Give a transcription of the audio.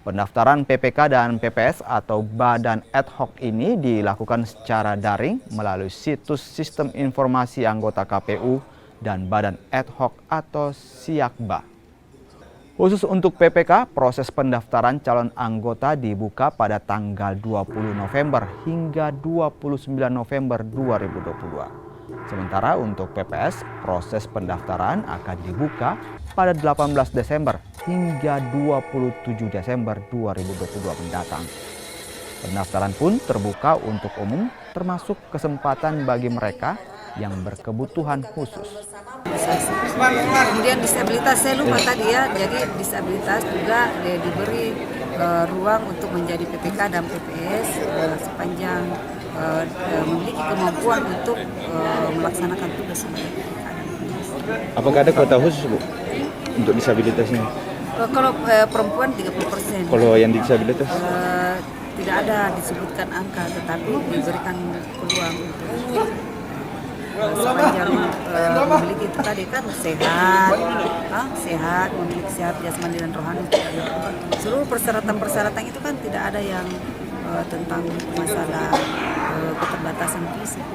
Pendaftaran PPK dan PPS atau badan ad hoc ini dilakukan secara daring melalui situs Sistem Informasi Anggota KPU dan Badan Ad Hoc atau SIAKBA. Khusus untuk PPK, proses pendaftaran calon anggota dibuka pada tanggal 20 November hingga 29 November 2022. Sementara untuk PPS, proses pendaftaran akan dibuka pada 18 Desember hingga 27 Desember 2022 mendatang. Pendaftaran pun terbuka untuk umum, termasuk kesempatan bagi mereka yang berkebutuhan khusus. Kemudian disabilitas, saya lupa tadi ya, jadi disabilitas juga diberi ruang untuk menjadi PPK dan PPS sepanjang memiliki kemampuan untuk melaksanakan tugas sebagai PPK dan PPS. Apakah ada kuota khusus, Bu, untuk disabilitas ini? Kalau perempuan 30%. Kalau yang disabilitas? Tidak ada disebutkan angka, tetapi diberikan peluang untuk sepanjang memiliki itu tadi kan sehat, memiliki sehat jasmani dan rohani. Seluruh persyaratan itu kan tidak ada yang tentang masalah keterbatasan fisik.